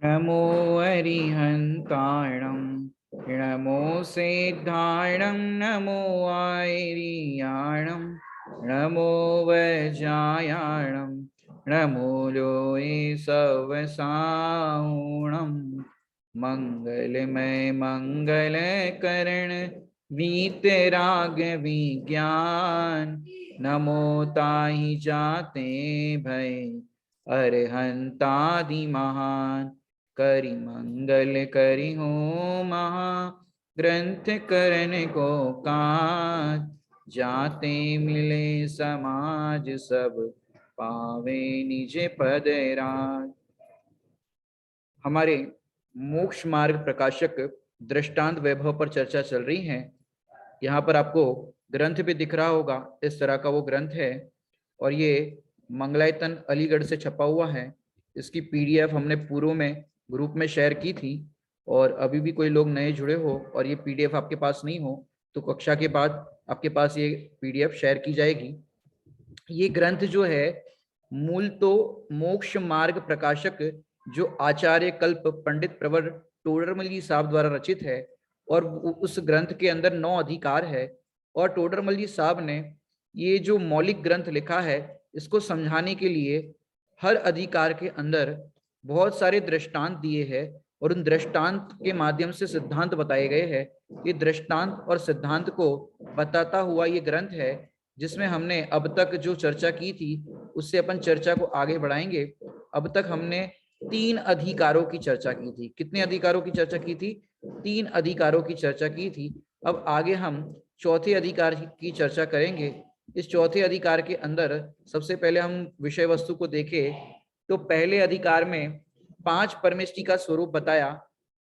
नमो अरिहन्ताणं नमो सिद्धाणं नमो आयर्याणं नमो वज्रायाणं नमो लोये सवसाहुणं मंगलमय मंगलकरण वीतराग विज्ञान नमो ताहि जाते भय अरहंतादि महान करि मंगल करि हो महा ग्रंथ करण को काज जाते मिले समाज सब पावे निज पद राज। हमारे मोक्ष मार्ग प्रकाशक दृष्टांत वैभव पर चर्चा चल रही है। यहाँ पर आपको ग्रंथ भी दिख रहा होगा, इस तरह का वो ग्रंथ है और ये मंगलायतन अलीगढ़ से छपा हुआ है। इसकी पीडीएफ हमने पूर्व में ग्रुप में शेयर की थी और अभी भी कोई लोग नए जुड़े हो और ये पीडीएफ आपके पास नहीं हो तो कक्षा के बाद आपके पास ये पीडीएफ शेयर की जाएगी। ये ग्रंथ जो है मूल तो मोक्ष मार्ग प्रकाशक जो आचार्य कल्प पंडित प्रवर टोडरमल साहब द्वारा रचित है और उस ग्रंथ के अंदर 9 अधिकार है और टोडरमल जी साहब ने ये जो मौलिक ग्रंथ लिखा है इसको समझाने के लिए हर अधिकार के अंदर बहुत सारे दृष्टांत दिए हैं और उन दृष्टांत के माध्यम से सिद्धांत बताए गए हैं। ये दृष्टांत और सिद्धांत को बताता हुआ ये ग्रंथ है जिसमें हमने अब तक जो चर्चा की थी उससे अपन चर्चा को आगे बढ़ाएंगे। अब तक हमने 3 अधिकारों की चर्चा की थी। कितने अधिकारों की चर्चा की थी? 3 अधिकारों की चर्चा की थी। अब आगे हम चौथे अधिकार की चर्चा करेंगे। इस चौथे अधिकार के अंदर सबसे पहले हम विषय वस्तु को देखें तो पहले अधिकार में 5 परमेष्टि का स्वरूप बताया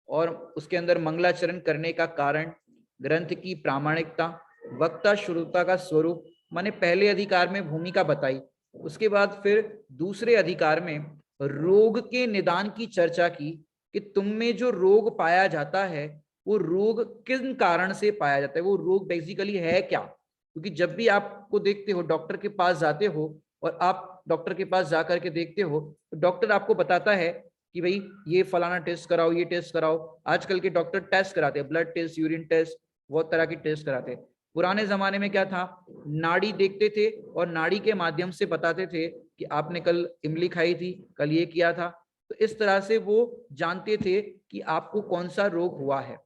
और उसके अंदर मंगलाचरण करने का कारण, ग्रंथ की प्रामाणिकता, वक्ता श्रोता का स्वरूप, माने पहले अधिकार में भूमिका बताई। उसके बाद फिर दूसरे अधिकार में रोग के निदान की चर्चा की कि तुम में जो रोग पाया जाता है वो रोग किन कारण से पाया जाता है, वो रोग बेसिकली है क्या। क्योंकि जब भी आपको देखते हो डॉक्टर के पास जाते हो और आप डॉक्टर के पास जाकर के देखते हो तो डॉक्टर आपको बताता है कि भाई ये फलाना टेस्ट कराओ, ये टेस्ट कराओ। आजकल के डॉक्टर टेस्ट कराते हैं, ब्लड टेस्ट, यूरिन टेस्ट, बहुत तरह की टेस्ट कराते हैं। पुराने जमाने में क्या था, नाड़ी देखते थे और नाड़ी के माध्यम से बताते थे कि आपने कल इमली खाई थी, कल ये किया था। तो इस तरह से वो जानते थे कि आपको कौन सा रोग हुआ है।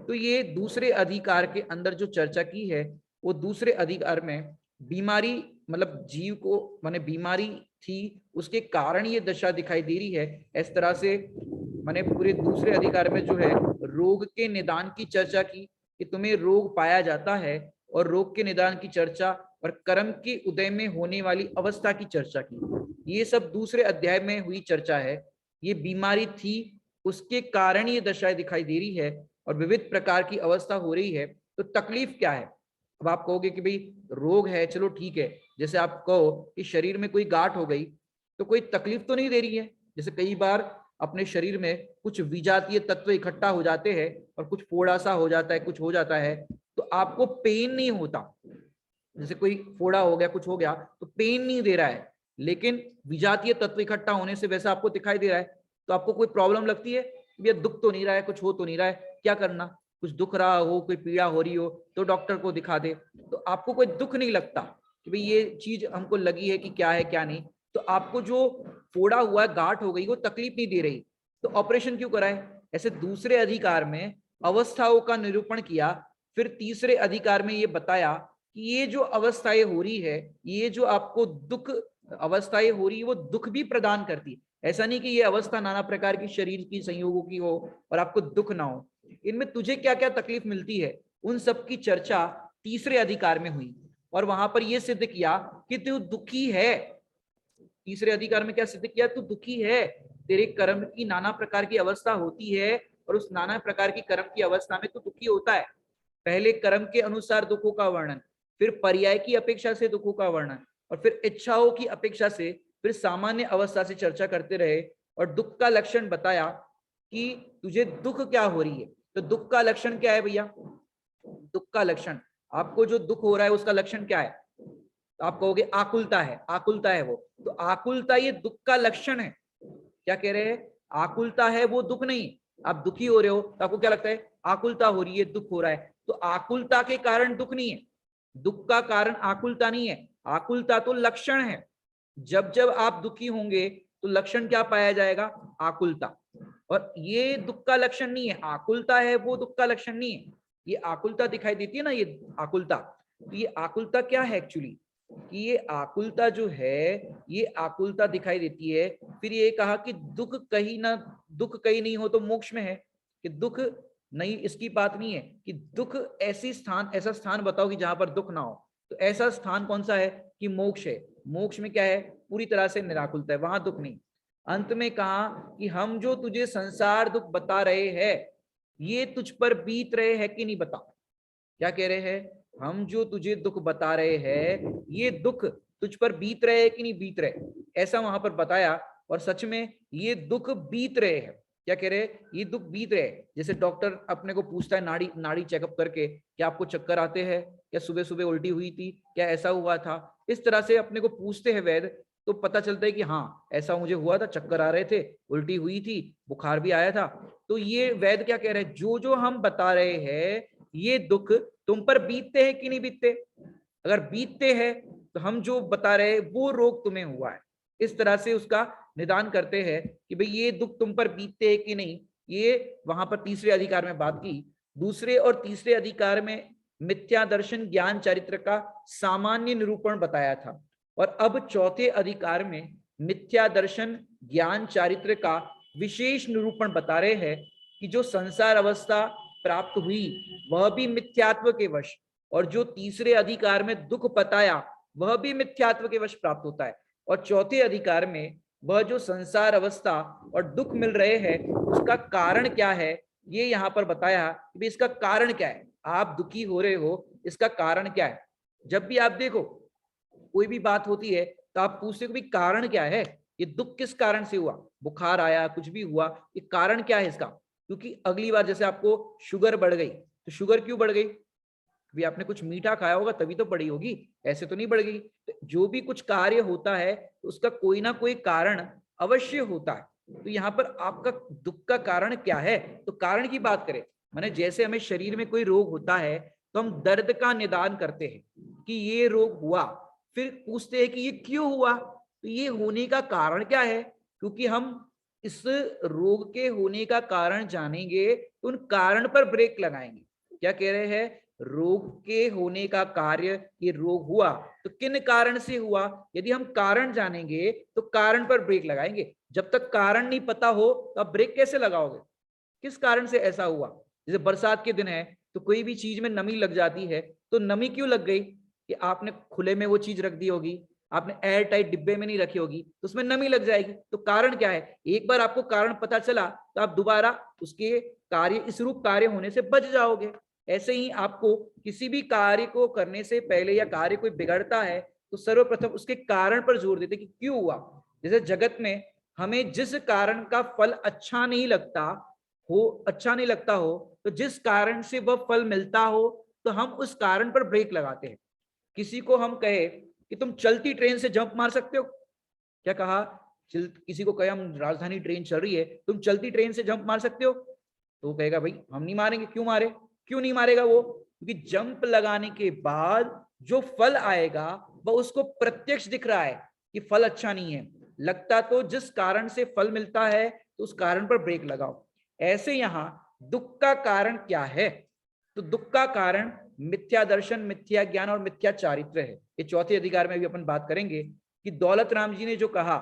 तो ये दूसरे अधिकार के अंदर जो चर्चा की है वो दूसरे अधिकार में बीमारी, मतलब जीव को माने बीमारी थी उसके कारण ये दशा दिखाई दे रही है। इस तरह से माने पूरे दूसरे अधिकार में जो है रोग के निदान की चर्चा की कि तुम्हें रोग पाया जाता है और रोग के निदान की चर्चा और कर्म के उदय में होने वाली अवस्था की चर्चा की। ये सब दूसरे अध्याय में हुई चर्चा है। ये बीमारी थी, उसके कारण ये दशाएं दिखाई दे रही है और विविध प्रकार की अवस्था हो रही है। तो तकलीफ क्या है? अब आप कहोगे कि भाई रोग है, चलो ठीक है। जैसे आप कहो कि शरीर में कोई गांठ हो गई तो कोई तकलीफ तो नहीं दे रही है। जैसे कई बार अपने शरीर में कुछ विजातीय तत्व इकट्ठा हो जाते हैं और कुछ फोड़ा सा हो जाता है, कुछ हो जाता है तो आपको पेन नहीं होता। जैसे कोई फोड़ा हो गया, कुछ हो गया तो पेन नहीं दे रहा है, लेकिन विजातीय तत्व इकट्ठा होने से वैसा आपको दिखाई दे रहा है। तो आपको कोई प्रॉब्लम लगती है, भैया दुख तो नहीं रहा है, कुछ हो तो नहीं रहा है, क्या करना? कुछ दुख रहा हो, कोई पीड़ा हो रही हो तो डॉक्टर को दिखा दे। तो आपको कोई दुख नहीं लगता कि भाई ये चीज हमको लगी है कि क्या है क्या नहीं। तो आपको जो फोड़ा हुआ है, गांठ हो गई, वो तकलीफ नहीं दे रही तो ऑपरेशन क्यों कराए? ऐसे दूसरे अधिकार में अवस्थाओं का निरूपण किया। फिर तीसरे अधिकार में ये बताया कि ये जो अवस्थाएं हो रही है, ये जो आपको दुख अवस्थाएं हो रही है वो दुख भी प्रदान करती है। ऐसा नहीं कि ये अवस्था नाना प्रकार की शरीर की संयोगों की हो और आपको दुख ना हो। इनमें तुझे क्या क्या तकलीफ मिलती है उन सब की चर्चा तीसरे अधिकार में हुई और वहां पर यह सिद्ध किया कि तू दुखी है। तीसरे अधिकार में क्या सिद्ध किया? तू दुखी है, तेरे कर्म की नाना प्रकार की अवस्था होती है और उस नाना प्रकार की कर्म की अवस्था में तू दुखी होता है। पहले कर्म के अनुसार दुखों का वर्णन, फिर पर्याय की अपेक्षा से दुखों का वर्णन और फिर इच्छाओं की अपेक्षा से फिर सामान्य अवस्था से चर्चा करते रहे और दुख का लक्षण बताया कि तुझे दुख क्या हो रही है। तो दुख का लक्षण क्या है भैया? दुख का लक्षण, आपको जो दुख हो रहा है उसका लक्षण क्या है? तो आप कहोगे आकुलता है, आकुलता है वो। तो आकुलता ये दुख का लक्षण है। क्या कह रहे हैं? आकुलता है वो दुख नहीं। आप दुखी हो रहे हो तो आपको क्या लगता है, आकुलता हो रही है, दुख हो रहा है। तो आकुलता के कारण दुख नहीं है, दुख का कारण आकुलता नहीं है। आकुलता तो लक्षण है। जब जब आप दुखी होंगे तो लक्षण क्या पाया जाएगा, आकुलता। और ये दुख का लक्षण नहीं है, आकुलता है वो दुख का लक्षण नहीं है। ये आकुलता दिखाई देती है ना, ये आकुलता, तो ये आकुलता क्या है एक्चुअली, कि ये आकुलता जो है, ये आकुलता दिखाई देती है। फिर ये कहा कि दुख कहीं ना, दुख कहीं नहीं हो तो मोक्ष में है, कि दुख नहीं, इसकी बात नहीं है कि दुख ऐसी स्थान, ऐसा स्थान बताओ कि जहां पर दुख ना हो। तो ऐसा स्थान कौन सा है, कि मोक्ष है। मोक्ष में क्या है, पूरी तरह से निराकुलता है, वहां दुख नहीं। अंत में कहा कि हम जो तुझे संसार दुख बता रहे हैं, ये तुझ पर बीत रहे हैं कि नहीं बता। क्या कह रहे हैं, हम जो तुझे दुख बता रहे हैं, ये दुख तुझ पर बीत रहे हैं कि नहीं बीत रहे, ऐसा वहां पर बताया। और सच में ये दुख बीत रहे हैं। क्या कह रहे हैं, ये दुख बीत रहे हैं। जैसे डॉक्टर अपने को पूछता है नाड़ी नाड़ी चेकअप करके, क्या आपको चक्कर आते हैं, क्या सुबह सुबह उल्टी हुई थी, क्या ऐसा हुआ था, इस तरह से अपने को पूछते हैं वैद्य, तो पता चलता है कि हाँ ऐसा मुझे हुआ था, चक्कर आ रहे थे, उल्टी हुई थी, बुखार भी आया था। तो ये वैद्य क्या कह रहे हैं, जो जो हम बता रहे हैं ये दुख तुम पर बीतते हैं कि नहीं बीतते। अगर बीतते हैं तो हम जो बता रहे हैं वो रोग तुम्हें हुआ है। इस तरह से उसका निदान करते हैं कि भाई ये दुख तुम पर बीतते हैं कि नहीं। ये वहां पर तीसरे अधिकार में बात की। दूसरे और तीसरे अधिकार में मिथ्या दर्शन ज्ञान चरित्र का सामान्य निरूपण बताया था। और अब चौथे अधिकार में मिथ्या दर्शन ज्ञान चारित्र का विशेष निरूपण बता रहे हैं कि जो संसार अवस्था प्राप्त हुई वह भी मिथ्यात्व के वश, और जो तीसरे अधिकार में दुख बताया वह भी मिथ्यात्व के वश प्राप्त होता है। और चौथे अधिकार में वह जो संसार अवस्था और दुख मिल रहे हैं उसका कारण क्या है, ये यहाँ पर बताया कि इसका कारण क्या है, आप दुखी हो रहे हो, इसका कारण क्या है। जब भी आप देखो कोई भी बात होती है तो आप पूछते हो कि कारण क्या है, ये दुख किस कारण से हुआ, बुखार आया, कुछ भी हुआ, ये कारण क्या है इसका। क्योंकि अगली बार जैसे आपको शुगर बढ़ गई, तो शुगर क्यों बढ़ गई, भी आपने कुछ मीठा खाया होगा तभी तो बढ़ी होगी, ऐसे तो नहीं बढ़ गई। तो जो भी कुछ कार्य होता है तो उसका कोई ना कोई कारण अवश्य होता है। तो यहाँ पर आपका दुख का कारण क्या है, तो कारण की बात करें, माने जैसे हमें शरीर में कोई रोग होता है तो हम दर्द का निदान करते हैं कि ये रोग हुआ, फिर पूछते हैं कि ये क्यों हुआ, तो ये होने का कारण क्या है। क्योंकि हम इस रोग के होने का कारण जानेंगे तो उन कारण पर ब्रेक लगाएंगे। क्या कह रहे हैं, रोग के होने का कार्य, ये रोग हुआ तो किन कारण से हुआ, यदि हम कारण जानेंगे तो कारण पर ब्रेक लगाएंगे। जब तक कारण नहीं पता हो तो आप ब्रेक कैसे लगाओगे, किस कारण से ऐसा हुआ। जैसे बरसात के दिन है तो कोई भी चीज में नमी लग जाती है, तो नमी क्यों लग गई, कि आपने खुले में वो चीज रख दी होगी, आपने एयर टाइट डिब्बे में नहीं रखी होगी तो उसमें नमी लग जाएगी। तो कारण क्या है, एक बार आपको कारण पता चला तो आप दोबारा उसके कार्य, इस रूप कार्य होने से बच जाओगे। ऐसे ही आपको किसी भी कार्य को करने से पहले या कार्य कोई बिगड़ता है तो सर्वप्रथम उसके कारण पर जोर देते कि क्यों हुआ। जैसे जगत में हमें जिस कारण का फल अच्छा नहीं लगता हो, तो जिस कारण से वह फल मिलता हो तो हम उस कारण पर ब्रेक लगाते हैं। किसी को हम कहे कि तुम चलती ट्रेन से जंप मार सकते हो, क्या कहा, किसी को कहे हम राजधानी ट्रेन चल रही है तुम चलती ट्रेन से जंप मार सकते हो, तो वो कहेगा भाई हम नहीं मारेंगे। क्यों मारे, क्यों नहीं मारेगा वो, क्योंकि जंप लगाने के बाद जो फल आएगा वह उसको प्रत्यक्ष दिख रहा है कि फल अच्छा नहीं है। लगता तो जिस कारण से फल मिलता है तो उस कारण पर ब्रेक लगाओ। ऐसे यहां दुख का कारण क्या है, तो दुख का कारण मिथ्या दर्शन, मिथ्या ज्ञान और मिथ्या चारित्र है। ये चौथे अधिकार में भी अपन बात करेंगे कि दौलत राम जी ने जो कहा,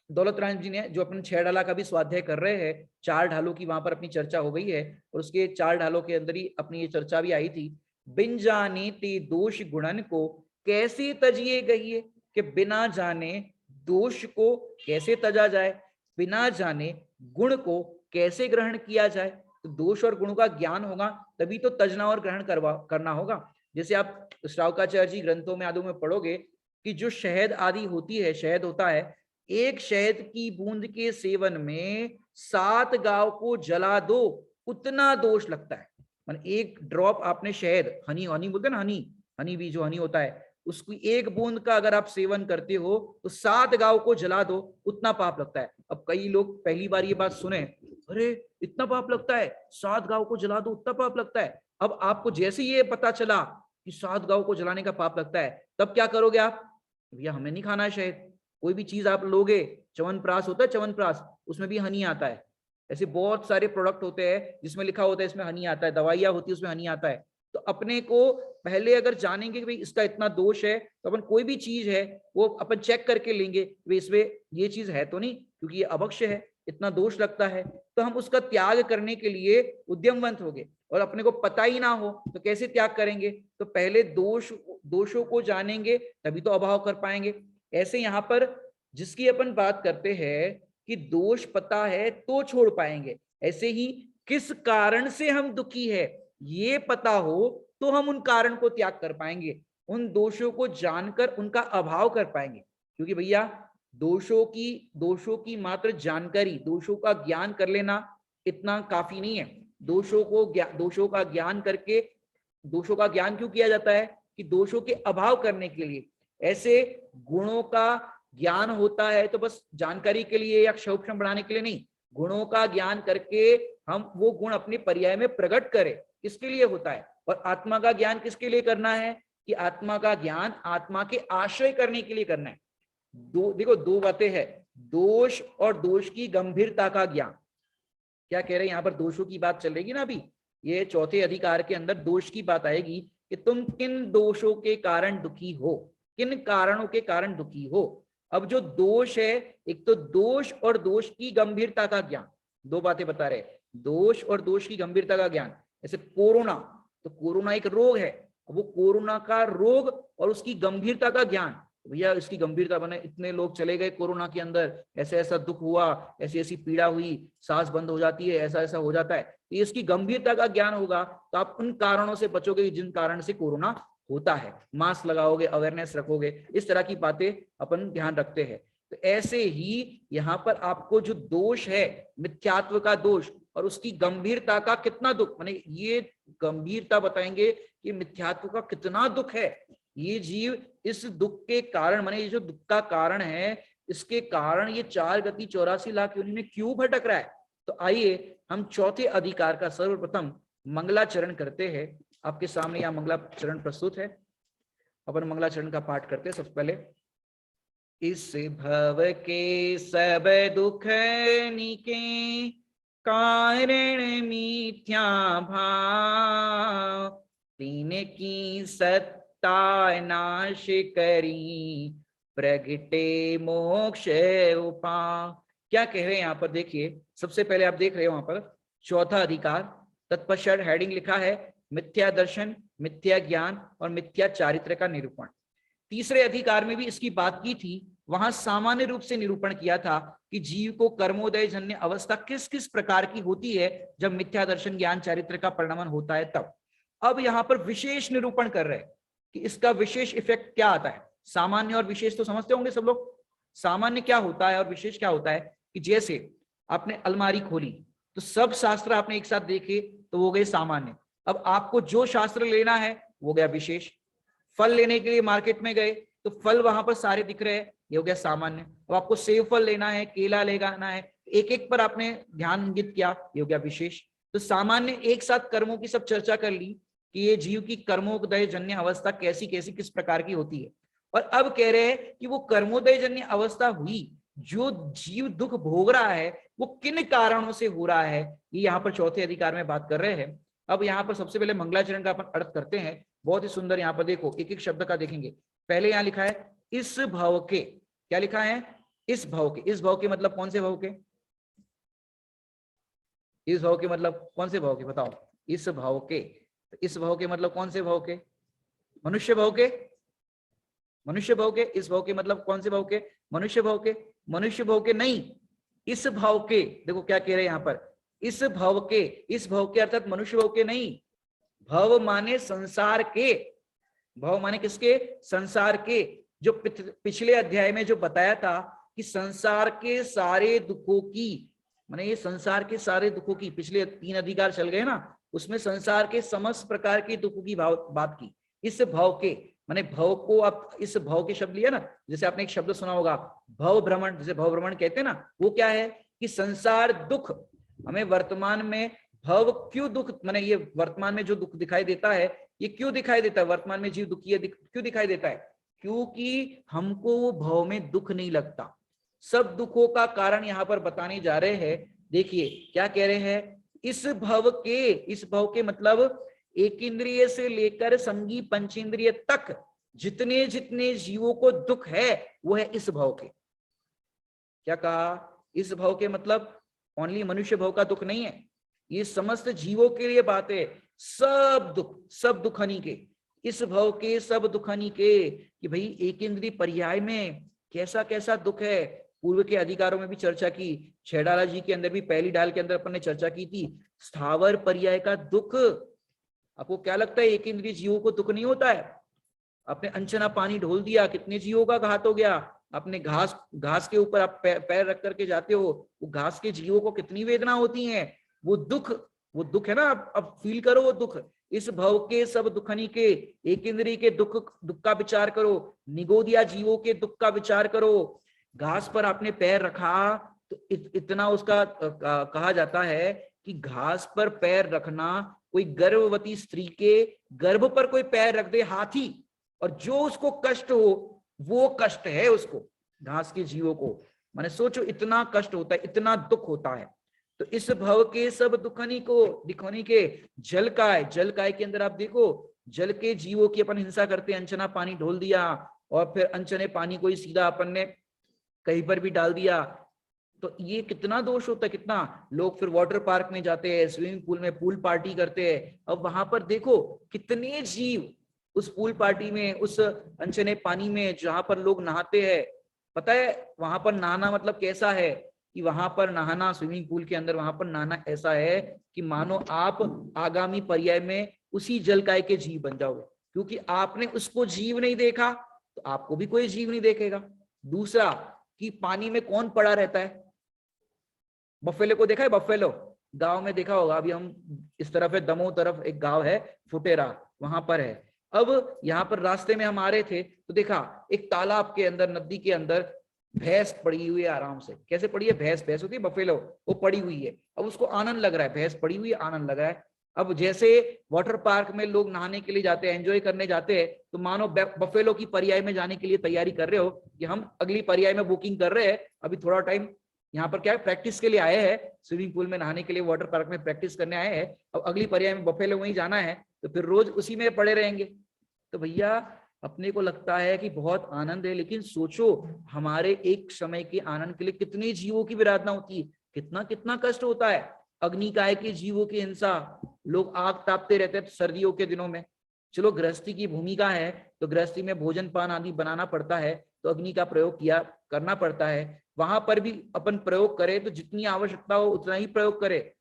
दौलत राम जी ने जो अपन 6 ढाला का भी स्वाध्याय कर रहे हैं, 4 ढालों की वहां पर अपनी चर्चा हो गई है और उसके 4 ढालों के अंदर ही अपनी ये चर्चा भी आई थी। बिन जाने ते दोष गुणन को कैसे तजिए गई, कि बिना जाने दोष को कैसे तजा जाए, बिना जाने गुण को कैसे ग्रहण किया जाए। तो दोष और गुण का ज्ञान होगा तभी तो तजना और ग्रहण करना होगा। जैसे आप श्रावकाचार्य जी ग्रंथों में आदि में पढ़ोगे कि जो शहद आदि होती है, शहद होता है, एक शहद की बूंद के सेवन में 7 गांव को जला दो उतना दोष लगता है। मान एक ड्रॉप आपने शहद, हनी हनी बोलते हैं ना, हनी हनी भी जो हनी होता है, उसकी एक बूंद का अगर आप सेवन करते हो तो 7 गांव को जला दो, उतना पाप लगता है। अब कई लोग पहली बार ये बात सुने, अरे इतना पाप लगता है, 7 गांव को जला दो उतना पाप लगता है। अब आपको जैसे ये पता चला कि 7 गांव को जलाने का पाप लगता है, तब क्या करोगे आप? भैया हमें नहीं खाना है शहद। कोई भी चीज आप लोगे, च्यवनप्राश होता है, च्यवनप्राश, उसमें भी हनी आता है। ऐसे बहुत सारे प्रोडक्ट होते हैं जिसमें लिखा होता है इसमें हनी आता है, दवाइयां होती है उसमें हनी आता है। तो अपने को पहले अगर जानेंगे कि भाई इसका इतना दोष है, तो अपन कोई भी चीज है वो अपन चेक करके लेंगे, भाई इसमें ये चीज है तो नहीं, क्योंकि ये अभक्ष्य है, इतना दोष लगता है, तो हम उसका त्याग करने के लिए उद्यमवंत होंगे। और अपने को पता ही ना हो तो कैसे त्याग करेंगे? तो पहले दोषों को जानेंगे तभी तो अभाव कर पाएंगे। ऐसे यहाँ पर जिसकी अपन बात करते हैं कि दोष पता है तो छोड़ पाएंगे, ऐसे ही किस कारण से हम दुखी है ये पता हो तो हम उन कारण को त्याग कर पाएंगे, उन दोषों को जानकर उनका अभाव कर पाएंगे। क्योंकि भैया दोषों की मात्र जानकारी, दोषों का ज्ञान कर लेना इतना काफी नहीं है। दोषों का ज्ञान करके, दोषों का ज्ञान क्यों किया जाता है? कि दोषों के अभाव करने के लिए। ऐसे गुणों का ज्ञान होता है तो बस जानकारी के लिए या क्षोभक्षम बढ़ाने के लिए नहीं, गुणों का ज्ञान करके हम वो गुण अपने पर्याय में प्रकट करें, इसके लिए होता है। और आत्मा का ज्ञान किसके लिए करना है? कि आत्मा का ज्ञान आत्मा के आश्रय करने के लिए करना है। देखो दो बातें हैं, दोष और दोष की गंभीरता का ज्ञान। क्या कह रहे हैं यहाँ पर? दोषों की बात चलेगी ना अभी, ये चौथे अधिकार के अंदर दोष की बात आएगी कि तुम किन दोषों के कारण दुखी हो, किन कारणों के कारण दुखी हो। अब जो दोष है, एक तो दोष और दोष की गंभीरता का ज्ञान, दो बातें बता रहे, दोष और दोष की गंभीरता का ज्ञान। जैसे कोरोना, तो कोरोना एक रोग है, वो कोरोना का रोग और उसकी गंभीरता का ज्ञान। भैया इसकी गंभीरता बने, इतने लोग चले गए कोरोना के अंदर, ऐसे ऐसा दुख हुआ, ऐसी ऐसी पीड़ा हुई, सांस बंद हो जाती है, ऐसा ऐसा हो जाता है, तो इसकी गंभीरता का ज्ञान होगा तो आप उन कारणों से बचोगे जिन कारण से कोरोना होता है। मास्क लगाओगे, अवेयरनेस रखोगे, इस तरह की बातें अपन ध्यान रखते हैं। तो ऐसे ही यहाँ पर आपको जो दोष है, मिथ्यात्व का दोष और उसकी गंभीरता का कितना दुख, माने ये गंभीरता बताएंगे कि मिथ्यात्व का कितना दुख है। ये जीव इस दुख के कारण, माने ये जो दुख का कारण है, इसके कारण ये 4 गति 84 लाख योनि में क्यों भटक रहा है। तो आइए हम चौथे अधिकार का सर्वप्रथम मंगलाचरण करते हैं। आपके सामने यहाँ मंगलाचरण प्रस्तुत है, अपन मंगलाचरण का पाठ करते हैं। सबसे पहले, इस भव के सब दुख निके कारण मिथ्या भाव, तीन की सत्ता नाश करी प्रगटे मोक्ष उपाय। क्या कह रहे हैं यहाँ पर? देखिए सबसे पहले आप देख रहे हो वहां पर चौथा अधिकार, तत्पश्चात हेडिंग लिखा है मिथ्या दर्शन, मिथ्या ज्ञान और मिथ्या चारित्र का निरूपण। तीसरे अधिकार में भी इसकी बात की थी, वहां सामान्य रूप से निरूपण किया था कि जीव को कर्मोदय जन्य अवस्था किस किस प्रकार की होती है जब मिथ्या दर्शन ज्ञान चारित्र का परिणमन होता है तब। अब यहाँ पर विशेष निरूपण कर रहे हैं कि इसका विशेष इफेक्ट क्या आता है। सामान्य और विशेष तो समझते होंगे सब लोग, सामान्य क्या होता है और विशेष क्या होता है। कि जैसे आपने अलमारी खोली तो सब शास्त्र आपने एक साथ देखे तो वो गए सामान्य। अब आपको जो शास्त्र लेना है वो गया विशेष। फल लेने के लिए मार्केट में गए तो फल वहां पर सारे दिख रहे हैं, ये हो गया सामान्य। अब आपको सेब फल लेना है, केला लेना है, एक एक पर आपने ध्यान इंगित किया, ये हो गया विशेष। तो सामान्य एक साथ कर्मों की सब चर्चा कर ली कि ये जीव की कर्मोदय जन्य अवस्था कैसी कैसी किस प्रकार की होती है। और अब कह रहे हैं कि वो कर्मोदय जन्य अवस्था हुई, जो जीव दुख भोग रहा है वो किन कारणों से हो रहा है, ये यहाँ पर चौथे अधिकार में बात कर रहे हैं। अब यहाँ पर सबसे पहले मंगलाचरण का अपन अर्थ करते हैं। बहुत ही सुंदर, यहाँ पर देखो एक एक शब्द का देखेंगे। पहले यहाँ लिखा है इस भव के, क्या लिखा है? इस भव के। इस भव के मतलब कौन से भव के? इस भव के मतलब कौन से भव के बताओ? इस भव के। इस भव के मतलब कौन से भव के? मनुष्य भव के। मनुष्य भव के। इस भव के मतलब कौन से भव के? मनुष्य भव के। मनुष्य भव के नहीं, इस भव के। देखो क्या कह रहे हैं यहाँ पर, इस भव के। इस भव के अर्थात मनुष्य भव के नहीं। भव माने संसार के, भव माने किसके? संसार के। जो पिछले अध्याय में जो बताया था कि संसार के सारे दुखों की, माने ये संसार के सारे दुखों की, पिछले 3 अधिकार चल गए ना, उसमें संसार के समस्त प्रकार के दुखों की बात की। इस भव के माने भव को आप इस भव के शब्द लिया ना, जैसे आपने एक शब्द सुना होगा भव भ्रमण, जैसे भव भ्रमण कहते हैं ना, वो क्या है कि संसार दुख हमें वर्तमान में भव क्यों दुख, माने ये वर्तमान में जो दुख दिखाई देता है ये क्यों दिखाई देता है, वर्तमान में जीव दुखी है क्यों दिखाई देता है, क्योंकि हमको वो भव में दुख नहीं लगता। सब दुखों का कारण यहाँ पर बताने जा रहे हैं। देखिए क्या कह रहे हैं, इस भव के मतलब एक इंद्रिय से लेकर संगी पंचेंद्रिय तक जितने जितने जीवों को दुख है वो है इस भव के। क्या कहा, इस भव के मतलब ओनली मनुष्य भव का दुख नहीं है, ये समस्त जीवों के लिए बात है। सब दुख हनी के, इस भव के सब दुख हनी के, कि भाई एक इंद्रिय पर्याय में कैसा कैसा दुख है। पूर्व के अधिकारों में भी चर्चा की, छेड़ाला जी के अंदर भी पहली डाल के अंदर अपन ने चर्चा की थी, स्थावर पर्याय का दुख। आपको क्या लगता है एक इंद्रिय जीवों को दुख नहीं होता है? आपने अनचना पानी ढोल दिया, कितने जीवों का घात हो गया। अपने घास के ऊपर आप पैर रख करके जाते हो, वो घास के जीवों को कितनी वेदना होती है। वो दुख है ना, अब फील करो वो दुख। इस भव के सब दुखनी के, एक इंद्रिय के दुख का विचार करो, निगोदिया जीवों के दुख का विचार करो। घास पर आपने पैर रखा तो इतना उसका कहा जाता है कि घास पर पैर रखना, कोई गर्भवती स्त्री के गर्भ पर कोई पैर रख दे हाथी, और जो उसको कष्ट हो वो कष्ट है उसको, घास के जीवों को। माने सोचो इतना कष्ट होता है, इतना दुख होता है। तो इस भव के सब दुखनी को दिखोनी के जल काय के अंदर आप देखो, जल के जीवों की अपन हिंसा करते हैं, अनचना पानी ढोल दिया और फिर अनचने पानी को ही सीधा अपन ने कहीं पर भी डाल दिया, तो ये कितना दोष होता है। कितना लोग फिर वाटर पार्क में जाते हैं, स्विमिंग पूल में पूल पार्टी करते हैं। अब वहां पर देखो कितने जीव उस पूल पार्टी में, उस अनचने पानी में जहां पर लोग नहाते हैं। पता है वहां पर नहाना मतलब कैसा है, कि वहां पर नहाना, स्विमिंग पूल के अंदर वहां पर नहाना ऐसा है कि मानो आप आगामी पर्याय में उसी जलकाय के जीव बन जाओगे, क्योंकि आपने उसको जीव नहीं देखा तो आपको भी कोई जीव नहीं देखेगा। दूसरा कि पानी में कौन पड़ा रहता है, बफेलो को देखा है, बफेलो गांव में देखा होगा। अभी हम इस तरफ है, दमोह तरफ एक गांव है फुटेरा, वहां पर है। अब यहाँ पर रास्ते में हम आ रहे थे तो देखा एक तालाब के अंदर, नदी के अंदर भैंस पड़ी हुई है आराम से। कैसे पड़ी है? भैंस होती है बफेलो, वो पड़ी हुई है। अब उसको आनंद लग रहा है, भैंस पड़ी हुई है, आनंद लग रहा है। अब जैसे वाटर पार्क में लोग नहाने के लिए जाते हैं, एंजॉय करने जाते हैं, तो मानो बफेलो की पर्याय में जाने के लिए तैयारी कर रहे हो कि हम अगली पर्याय में बुकिंग कर रहे हैं, अभी थोड़ा टाइम यहाँ पर क्या है, प्रैक्टिस के लिए आए हैं, स्विमिंग पूल में नहाने के लिए, वाटर पार्क में प्रैक्टिस करने आए हैं। अब अगली पर्याय में बफेलो वहीं जाना है, तो फिर रोज उसी में पड़े रहेंगे। तो भैया अपने को लगता है कि बहुत आनंद है, लेकिन सोचो हमारे एक समय के आनंद के लिए कितने जीवों की विराधना होती है, कितना कितना कष्ट होता है। अग्निकाय के जीवों की हिंसा, लोग आग तापते रहते हैं सर्दियों के दिनों में। चलो गृहस्थी की भूमिका है तो गृहस्थी में भोजन पान आदि बनाना पड़ता है, तो अग्नि का प्रयोग करना पड़ता है। वहां पर भी अपन प्रयोग करें तो जितनी आवश्यकता हो उतना ही प्रयोग करे,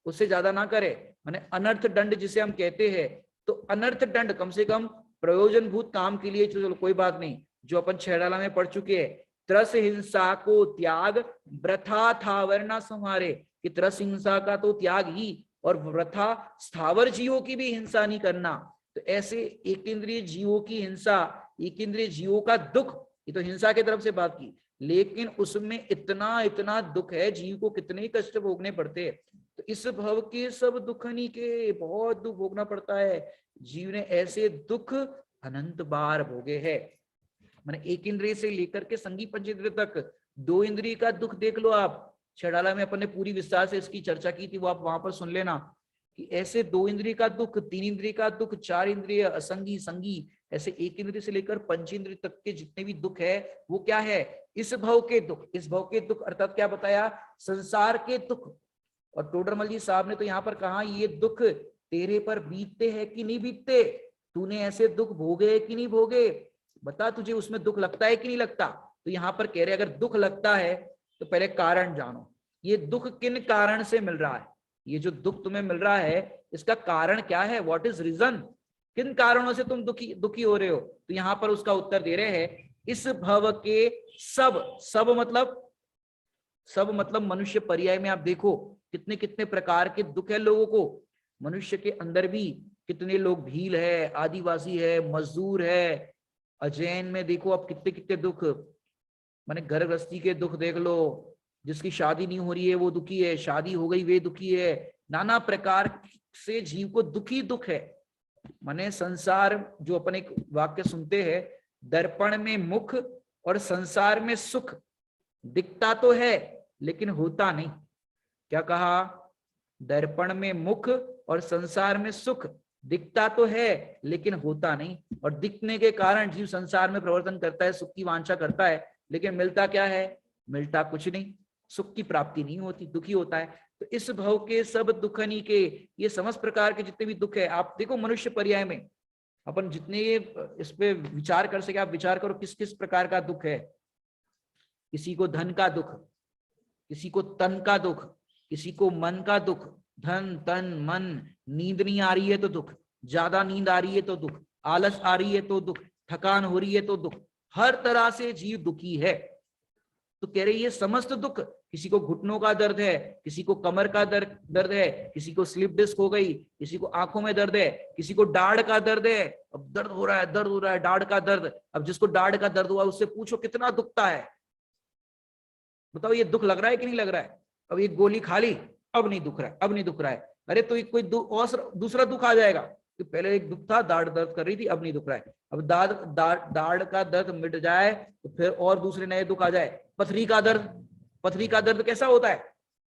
उससे ज्यादा ना करे। माने अनर्थ दंड जिसे हम कहते हैं, तो अनर्थ दंड कम से कम प्रयोजनभूत काम के लिए, चलो कोई बात नहीं, जो अपन छेड़ाला में पढ़ चुके हैं, त्रस हिंसा को त्याग व्रथा था वरना संहारे, कि त्रस हिंसा का तो त्याग ही, और व्रथा स्थावर जीवों की भी हिंसा नहीं करना। तो ऐसे एक इंद्रिय जीवों की हिंसा, एक इंद्रिय जीवों का दुख, ये तो हिंसा की तरफ से बात की, लेकिन उसमें इतना इतना दुख है, जीव को कितने कष्ट भोगने पड़ते हैं। तो इस भव के सब दुखनी के, बहुत दुख भोगना पड़ता है। जीव ने ऐसे दुख अनंत बार भोगे हैं। मैंने एक इंद्रिय से लेकर के संगी पंचेंद्रिय तक, दो इंद्रिय का दुख देख लो आप। छेड़ाला में अपन ने पूरी विस्तार से इसकी चर्चा की थी, वो आप वहां पर सुन लेना, कि ऐसे दो इंद्रिय का दुख, तीन इंद्रिय का दुख, चार इंद्रिय, असंगी, संगी, ऐसे एक इंद्रिय से लेकर पंचेंद्रिय तक के जितने भी दुख है, वो क्या है? इस भव के दुख। इस भव के दुख अर्थात क्या बताया? संसार के दुख। और टोडरमल जी साहब ने तो यहाँ पर कहा, ये दुख तेरे पर बीतते हैं कि नहीं बीतते, तूने ऐसे दुख भोगे कि नहीं भोगे, बता तुझे उसमें दुख लगता है कि नहीं लगता। तो यहाँ पर कह रहे अगर दुख लगता है तो पहले कारण जानो, ये दुख किन कारण से मिल रहा है, ये जो दुख तुम्हें मिल रहा है इसका कारण क्या है, व्हाट इज रीजन, किन कारणों से तुम दुखी हो रहे हो। तो यहाँ पर उसका उत्तर दे रहे हैं, इस भव के सब मतलब मनुष्य पर्याय में आप देखो कितने कितने प्रकार के दुख है लोगों को। मनुष्य के अंदर भी कितने लोग भील है, आदिवासी है, मजदूर है। अजैन में देखो आप कितने कितने दुख, माने घर गृहस्थी के दुख देख लो, जिसकी शादी नहीं हो रही है वो दुखी है, शादी हो गई वे दुखी है। नाना प्रकार से जीव को दुखी दुख है। माने संसार, जो अपन एक वाक्य सुनते हैं, दर्पण में मुख और संसार में सुख, दिखता तो है लेकिन होता नहीं। क्या कहा? दर्पण में मुख और संसार में सुख, दिखता तो है लेकिन होता नहीं। और दिखने के कारण जीव संसार में प्रवर्तन करता है, सुख की वांछा करता है, लेकिन मिलता क्या है? मिलता कुछ नहीं, सुख की प्राप्ति नहीं होती, दुखी होता है। तो इस भव के सब दुखनी के, ये समस्त प्रकार के जितने भी दुख है, आप देखो मनुष्य पर्याय में अपन जितने इस पे विचार कर सके, आप विचार करो किस किस प्रकार का दुख है। किसी को धन का दुख, किसी को तन का दुख, किसी को मन का दुख। धन तन मन, नींद नहीं आ रही है तो दुख, ज्यादा नींद आ रही है तो दुख, आलस आ रही है तो दुख, थकान हो रही है तो दुख, हर तरह से जीव दुखी है। तो कह रही है समस्त दुख, किसी को घुटनों का दर्द है, किसी को कमर का दर्द है, किसी को स्लिप डिस्क हो गई, किसी को आंखों में दर्द है, किसी को दाढ़ का दर्द है। अब दर्द हो रहा है, दर्द हो रहा है, दाढ़ का दर्द। अब जिसको दाढ़ का दर्द हुआ उससे पूछो कितना दुखता है, बताओ ये दुख लग रहा है कि नहीं लग रहा है? अब ये गोली खा ली, अब नहीं दुख रहा है, अब नहीं दुख रहा है। अरे तो कोई और दूसरा दुख आ जाएगा कि पहले एक दुख था, दाढ़ दर्द कर रही थी, अब नहीं दुख रहा है। अब दाढ़ का दर्द मिट जाए तो फिर और दूसरे नए दुख आ जाए। पथरी का दर्द, पथरी का दर्द कैसा होता है?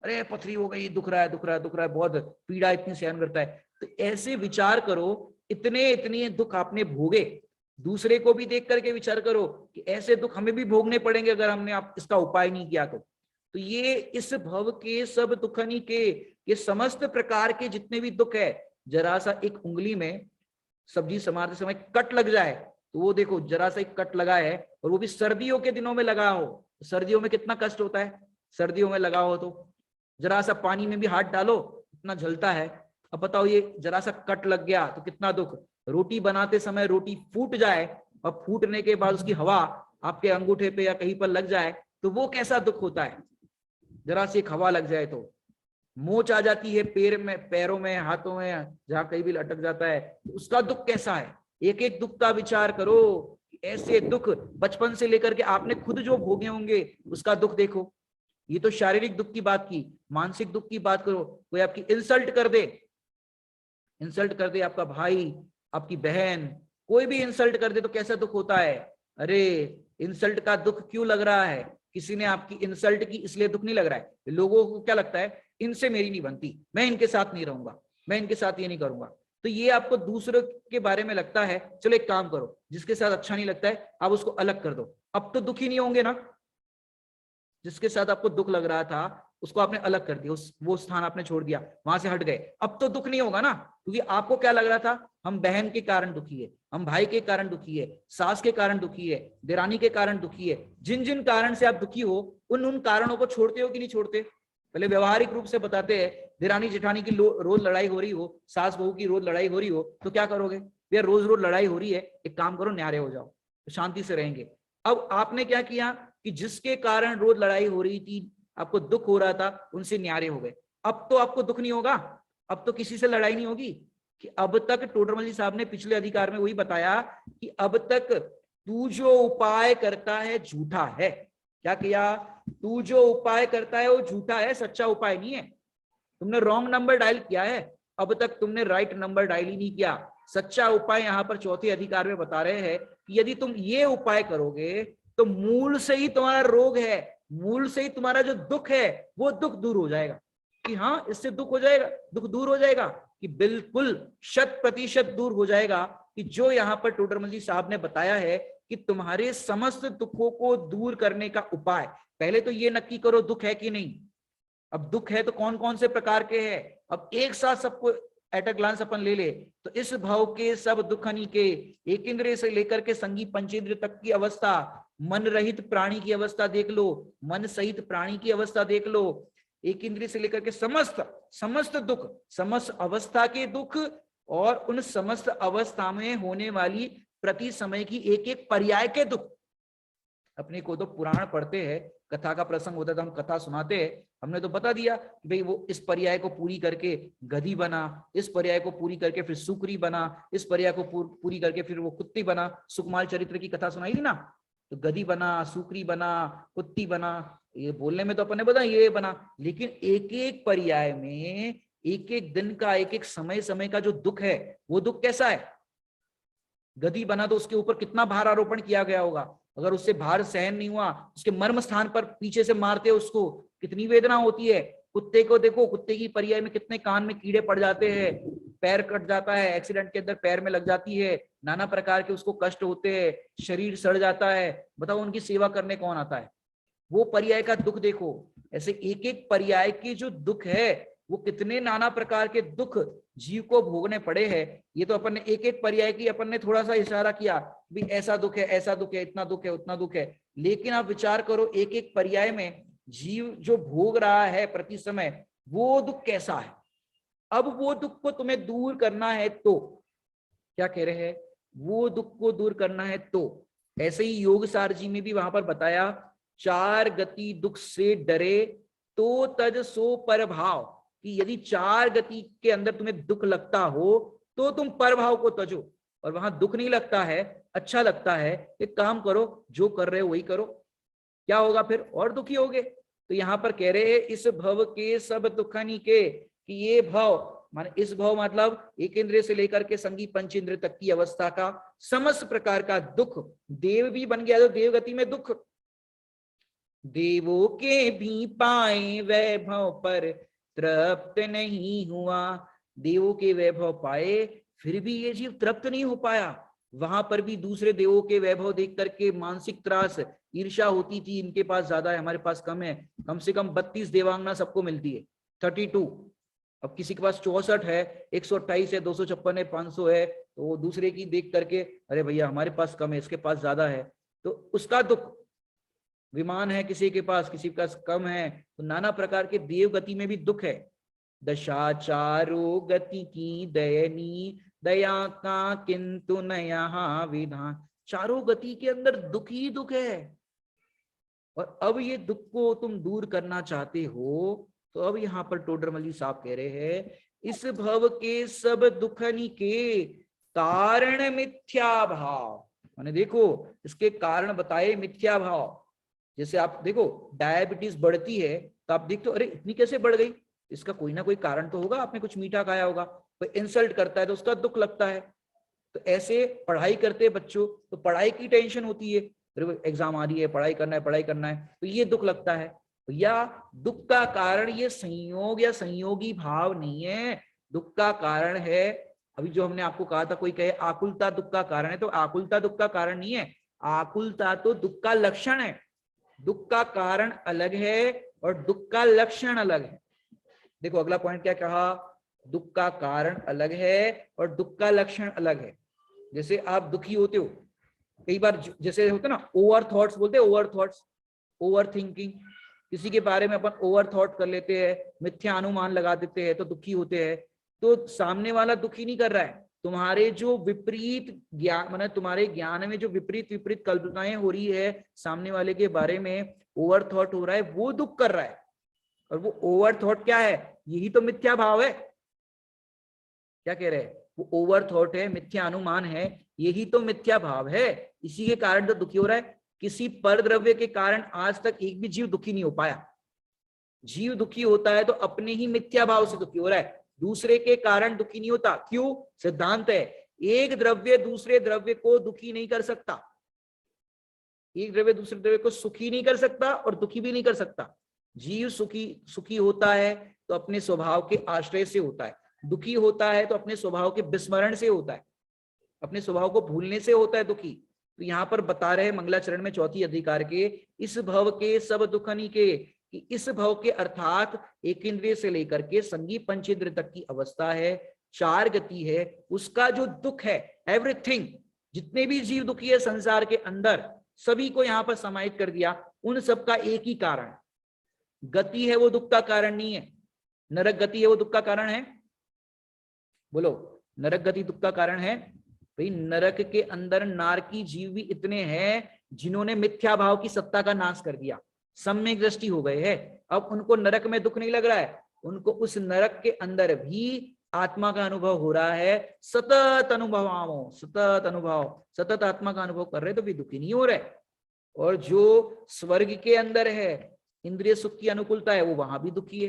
अरे पथरी हो गई, दुख रहा है, दुख रहा है, दुख रहा है, बहुत पीड़ा इतनी सहन करता है। तो ऐसे विचार करो, इतने इतने दुख आपने भोगे, दूसरे को भी देख करके विचार करो कि ऐसे दुख हमें भी भोगने पड़ेंगे अगर हमने इसका उपाय नहीं किया तो ये इस भव के सब दुखनी के, ये समस्त प्रकार के जितने भी दुख है, जरा सा एक उंगली में सब्जी समारते समय कट लग जाए तो वो देखो जरा सा एक कट लगा है, और वो भी सर्दियों के दिनों में लगा हो, सर्दियों में कितना कष्ट होता है। सर्दियों में लगा हो तो जरा सा पानी में भी हाथ डालो इतना जलता है। अब बताओ ये जरा सा कट लग गया तो कितना दुख। रोटी बनाते समय रोटी फूट जाए और फूटने के बाद उसकी हवा आपके अंगूठे पे या कहीं पर लग जाए तो वो कैसा दुख होता है। जरा सी एक हवा लग जाए तो मोच आ जाती है पैर में, पैरों में, हाथों में, जहां कहीं भी अटक जाता है, तो उसका दुख कैसा है। एक एक दुख का विचार करो। ऐसे दुख बचपन से लेकर के आपने खुद जो भोगे होंगे उसका दुख देखो। ये तो शारीरिक दुख की बात की, मानसिक दुख की बात करो। कोई आपकी इंसल्ट कर दे, इंसल्ट कर दे, आपका भाई, आपकी बहन, कोई भी इंसल्ट कर दे तो कैसा दुख होता है। अरे इंसल्ट का दुख क्यों लग रहा है? किसी ने आपकी इंसल्ट की इसलिए दुख नहीं लग रहा है। लोगों को क्या लगता है, इनसे मेरी नहीं बनती, मैं इनके साथ नहीं रहूंगा, मैं इनके साथ ये नहीं करूंगा। तो ये आपको दूसरों के बारे में लगता है। चलो एक काम करो, जिसके साथ अच्छा नहीं लगता है आप उसको अलग कर दो, अब तो दुखी नहीं होंगे ना। जिसके साथ आपको दुख लग रहा था उसको आपने अलग कर दिया, वो स्थान आपने छोड़ दिया, वहां से हट गए, अब तो दुख नहीं होगा ना। क्योंकि आपको क्या लग रहा था, हम बहन के कारण दुखी है, हम भाई के कारण दुखी है, सास के कारण दुखी है, देरानी के कारण दुखी है। जिन जिन कारण से आप दुखी हो उन उन कारणों को छोड़ते हो कि नहीं छोड़ते? पहले व्यवहारिक रूप से बताते हैं। देरानी जेठानी की रोज लड़ाई हो रही हो, सास बहू की रोज लड़ाई हो रही हो, तो क्या करोगे? भैया रोज रोज लड़ाई हो रही है, एक काम करो न्यारे हो जाओ, तो शांति से रहेंगे। अब आपने क्या किया कि जिसके कारण रोज लड़ाई हो रही थी, आपको दुख हो रहा था, उनसे न्यारे हो गए। अब तो आपको दुख नहीं होगा, अब तो किसी से लड़ाई नहीं होगी। कि अब तक टोडरमल जी साहब ने पिछले अधिकार में वही बताया कि अब तक तू जो उपाय करता है झूठा है। क्या किया? तू जो उपाय करता है वो झूठा है, सच्चा उपाय नहीं है। तुमने रॉन्ग नंबर डायल किया है, अब तक तुमने राइट नंबर डायल ही नहीं किया। सच्चा उपाय यहाँ पर चौथे अधिकार में बता रहे हैं कि यदि तुम ये उपाय करोगे तो मूल से ही तुम्हारा रोग है, मूल से ही तुम्हारा जो दुख है वो दुख दूर हो जाएगा। कि हाँ इससे दुख हो जाएगा, दुख दूर हो जाएगा, कि बिल्कुल 100% दूर हो जाएगा। कि जो यहाँ पर टोडरमल जी साहब ने बताया है कि तुम्हारे समस्त दुखों को दूर करने का उपाय, पहले तो ये नक्की करो दुख है कि नहीं। अब दुख है तो कौन कौन से प्रकार के हैं, अब एक साथ सबको एट अ ग्लांस अपन ले ले तो इस भाव के सब दुखनी के, एक इंद्रिय से लेकर के संगी पंचेंद्रिय तक की अवस्था, मन रहित प्राणी की अवस्था देख लो, मन सहित प्राणी की अवस्था देख लो, एक इंद्रिय से लेकर के समस्त समस्त दुख, समस्त अवस्था के दुख, और उन समस्त अवस्था में होने वाली प्रति समय की एक एक पर्याय के दुख। अपने को तो पुराण पढ़ते हैं, कथा का प्रसंग होता है तो हम कथा सुनाते हैं, हमने तो बता दिया कि भाई वो इस पर्याय को पूरी करके गधी बना, इस पर्याय को पूरी करके फिर सुकरी बना, इस पर्याय को पूरी करके फिर वो कुत्ती बना। सुकुमार चरित्र की कथा सुनाई थी ना, तो गधी बना, सुकरी बना, कुत्ती बना, ये बोलने में तो अपन ने बता ये बना, लेकिन एक एक पर्याय में एक एक दिन का, एक एक समय समय का जो दुख है, वो दुख कैसा है। गधी बना तो उसके ऊपर कितना भार आरोपण किया गया होगा, अगर उससे भार सहन नहीं हुआ, उसके मर्म स्थान पर पीछे से मारते उसको, कितनी वेदना होती है। कुत्ते को देखो, कुत्ते की पर्याय में कितने कान में कीड़े पड़ जाते हैं, पैर कट जाता है, एक्सीडेंट के अंदर पैर में लग जाती है, नाना प्रकार के उसको कष्ट होते हैं, शरीर सड़ जाता है। बताओ उनकी सेवा करने कौन आता है। वो पर्याय का दुख देखो। ऐसे एक एक पर्याय की जो दुख है, वो कितने नाना प्रकार के दुख जीव को भोगने पड़े हैं। ये तो अपन ने एक एक पर्याय की अपन ने थोड़ा सा इशारा किया, भी ऐसा दुख है, ऐसा दुख है, इतना दुख है, उतना दुख है, लेकिन आप विचार करो एक एक पर्याय में जीव जो भोग रहा है प्रति समय, वो दुख कैसा है। अब वो दुख को तुम्हें दूर करना है तो क्या कह रहे हैं, वो दुख को दूर करना है तो ऐसे ही योग सार जी में भी वहां पर बताया, चार गति दुख से डरे तो तज सो पर भाव, कि यदि चार गति के अंदर तुम्हें दुख लगता हो तो तुम परभाव को तजो। और वहां दुख नहीं लगता है, अच्छा लगता है, एक काम करो, जो कर रहे हो वही करो, क्या होगा फिर, और दुखी होगे। तो यहां पर कह रहे हैं इस भव के सब दुखनी के, कि ये भव माने इस भव मतलब एक इंद्रिय से लेकर के संगी पंच इंद्रिय तक की अवस्था का समस्त प्रकार का दुख, देव भी बन गया तो देवगति में दुख, देवों के भी पाए वैभव पर तृप्त नहीं हुआ। देवों के वैभव पाए फिर भी ये जीव तृप्त नहीं हो पाया, वहां पर भी दूसरे देवों के वैभव देख करके मानसिक त्रास, ईर्ष्या होती थी, इनके पास ज्यादा है, हमारे पास कम है। कम से कम 32 देवांगना सबको मिलती है, 32। अब किसी के पास 64 है, 128 है, 256 है, 500 है, तो वो दूसरे की देख करके अरे भैया हमारे पास कम है, इसके पास ज्यादा है, तो उसका दुख। विमान है किसी के पास, किसी के पास कम है, तो नाना प्रकार के देव गति में भी दुख है। दशा चारो गति की दयनी दया का किंतु न यहाँ विधान, चारों गति के अंदर दुख ही दुख है। और अब ये दुख को तुम दूर करना चाहते हो, तो अब यहाँ पर टोडरमल साहब कह रहे हैं इस भव के सब दुखनी के कारण मिथ्या भाव। मैंने देखो इसके कारण बताए मिथ्या भाव। जैसे आप देखो डायबिटीज बढ़ती है तो आप देखते हो अरे इतनी कैसे बढ़ गई, इसका कोई ना कोई कारण तो होगा, आपने कुछ मीठा खाया होगा, कोई इंसल्ट करता है तो उसका दुख लगता है। तो ऐसे पढ़ाई करते हैं बच्चों तो पढ़ाई की टेंशन होती है, एग्जाम आ रही है, पढ़ाई करना है, पढ़ाई करना है, तो ये दुख लगता है। या दुख का कारण ये संयोग या संयोगी भाव नहीं है, दुख का कारण है, अभी जो हमने आपको कहा था, कोई कहे आकुलता दुख का कारण है, तो आकुलता दुख का कारण नहीं है, आकुलता तो दुख का लक्षण है। दुख का कारण अलग है और दुख का लक्षण अलग है। देखो अगला पॉइंट क्या कहा, दुख का कारण अलग है और दुख का लक्षण अलग है। जैसे आप दुखी होते हो, कई बार जैसे होते ना ओवर थॉट्स बोलते हैं, ओवर थॉट्स, ओवर थिंकिंग, किसी के बारे में अपन ओवर थॉट कर लेते हैं, मिथ्या अनुमान लगा देते हैं तो दुखी होते हैं। तो सामने वाला दुखी नहीं कर रहा है, तुम्हारे जो विपरीत ज्ञान, मतलब तुम्हारे ज्ञान में जो विपरीत विपरीत कल्पनाएं हो रही है सामने वाले के बारे में, ओवर थॉट हो रहा है, वो दुख कर रहा है। और वो ओवर थॉट क्या है, यही तो मिथ्या भाव है। क्या कह रहे हैं, वो ओवर थॉट है, मिथ्या अनुमान है, यही तो मिथ्या भाव है, इसी के कारण तो दुखी हो रहा है। किसी पर द्रव्य के कारण आज तक एक भी जीव दुखी नहीं हो पाया। जीव दुखी होता है तो अपने ही मिथ्या भाव से दुखी हो रहा है, दूसरे के कारण दुखी नहीं होता। क्यों, सिद्धांत है एक द्रव्य दूसरे द्रव्य को दुखी नहीं कर सकता, एक द्रव्य दूसरे द्रव्य को सुखी नहीं कर सकता और दुखी भी नहीं कर सकता। जीव सुखी होता है तो अपने स्वभाव के आश्रय से होता है, दुखी होता है तो अपने स्वभाव के विस्मरण से होता है, अपने स्वभाव को भूलने से होता है दुखी। तो यहाँ पर बता रहे मंगलाचरण में चौथी अधिकार के, इस भव के सब दुखनी के, कि इस भव के अर्थात एक इंद्रिय से लेकर के संगी पंचेंद्रिय तक की अवस्था है, चार गति है, उसका जो दुख है, एवरीथिंग, जितने भी जीव दुखी है संसार के अंदर, सभी को यहाँ पर समाहित कर दिया। उन सबका एक ही कारण, गति है, वो दुख का कारण नहीं है। नरक गति है वो दुख का कारण है, बोलो नरक गति दुख का कारण है। भाई नरक के अंदर नारकी जीव भी इतने हैं जिन्होंने मिथ्या भाव की सत्ता का नाश कर दिया। सम्यक दृष्टि हो गए हैं। अब उनको नरक में दुख नहीं लग रहा है, उनको उस नरक के अंदर भी आत्मा का अनुभव हो रहा है। सतत अनुभव, सतत अनुभव, सतत आत्मा का अनुभव कर रहे तो भी दुखी नहीं हो रहे। और जो स्वर्ग के अंदर है, इंद्रिय सुख की अनुकूलता है, वो वहां भी दुखी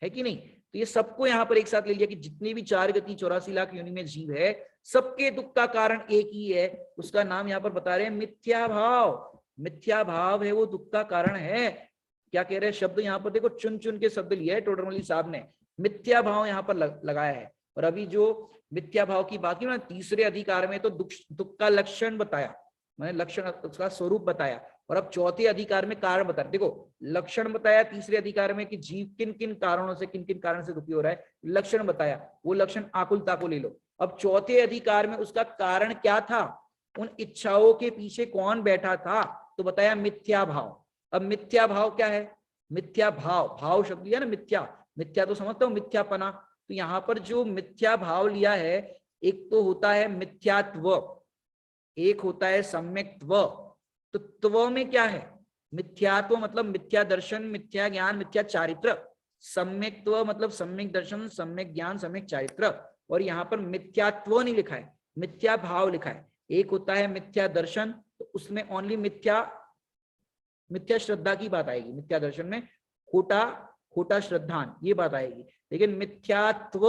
है कि नहीं। तो ये सबको यहाँ पर एक साथ ले लिया कि जितने भी 4 गति 84 लाख योनि में जीव है, सबके दुख का कारण एक ही है। उसका नाम यहाँ पर बता रहे हैं मिथ्या भाव। मिथ्या भाव है वो दुख का कारण है। क्या कह रहे हैं शब्द यहाँ पर देखो, चुन चुन के शब्द लिए है टोडरमल साहब ने, मिथ्या भाव यहाँ पर लगाया है। और अभी जो मिथ्या भाव की बात की ना, तीसरे अधिकार में तो दुख का लक्षण बताया, मैंने लक्षण उसका स्वरूप बताया। और अब चौथे अधिकार में कारण बताया। देखो लक्षण बताया तीसरे अधिकार में कि जीव किन किन कारणों से, किन किन कारण से दुखी हो रहा है, लक्षण बताया। वो लक्षण आकुलता को ले लो। अब चौथे अधिकार में उसका कारण क्या था, उन इच्छाओं के पीछे कौन बैठा था, तो बताया मिथ्या भाव। अब मिथ्या भाव क्या है, मिथ्या भाव, भाव शब्द लिया ना, मिथ्या, मिथ्या तो समझता हूं मिथ्यापना। तो यहां पर जो मिथ्या भाव लिया है, एक तो होता है मिथ्यात्व, एक होता है सम्यक्त्व। तो त्व में क्या है, मिथ्यात्व मतलब मिथ्या दर्शन, मिथ्या ज्ञान, मिथ्या चारित्र। सम्यक्त्व मतलब सम्यक दर्शन, सम्यक ज्ञान, सम्यक चारित्र। और यहाँ पर मिथ्यात्व नहीं लिखा है, मिथ्या भाव लिखा है। एक होता है मिथ्या दर्शन, तो उसमें ओनली मिथ्या श्रद्धा की बात आएगी। मिथ्या दर्शन में खोटा श्रद्धान ये बात आएगी। लेकिन मिथ्यात्व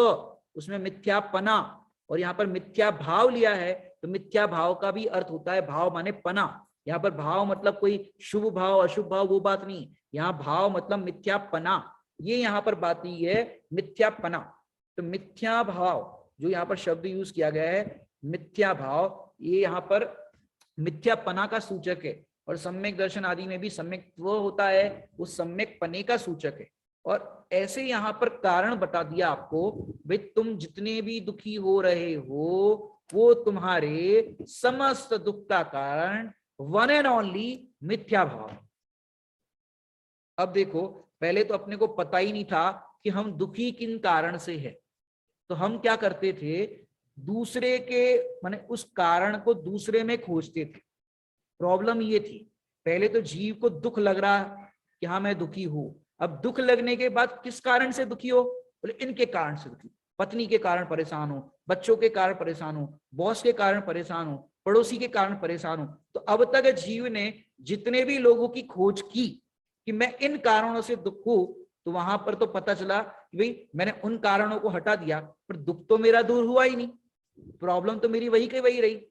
उसमें मिथ्यापना, और यहाँ पर मिथ्या भाव लिया है, तो मिथ्या भाव का भी अर्थ होता है, भाव माने पना। यहाँ पर भाव मतलब कोई शुभ भाव अशुभ भाव वो बात नहीं, यहाँ भाव मतलब मिथ्यापना, ये यहाँ पर बात नहीं है, मिथ्यापना। तो मिथ्या भाव जो यहाँ पर शब्द यूज किया गया है मिथ्या भाव, ये यहाँ पर मिथ्यापना का सूचक है। और सम्यक दर्शन आदि में भी सम्यक्त्व होता है, वो सम्यक पने का सूचक है। और ऐसे यहाँ पर कारण बता दिया आपको, भाई तुम जितने भी दुखी हो रहे हो वो तुम्हारे समस्त दुख का कारण वन एंड ओनली मिथ्या भाव। अब देखो, पहले तो अपने को पता ही नहीं था कि हम दुखी किन कारण से है, तो हम क्या करते थे, दूसरे के माने उस कारण को दूसरे में खोजते थे। प्रॉब्लम ये थी, पहले तो जीव को दुख लग रहा कि हाँ मैं दुखी हूं। अब दुख लगने के बाद किस कारण से दुखी हो, बोले इनके कारण से दुखी, पत्नी के कारण परेशान हो, बच्चों के कारण परेशान हो, बॉस के कारण परेशान हो, पड़ोसी के कारण परेशान हो। तो अब तक जीव ने जितने भी लोगों की खोज की कि मैं इन कारणों से दुख हूं, तो वहां पर तो पता चला कि भाई मैंने उन कारणों को हटा दिया, पर दुख तो मेरा दूर हुआ ही नहीं, प्रॉब्लम तो मेरी वही की वही रही।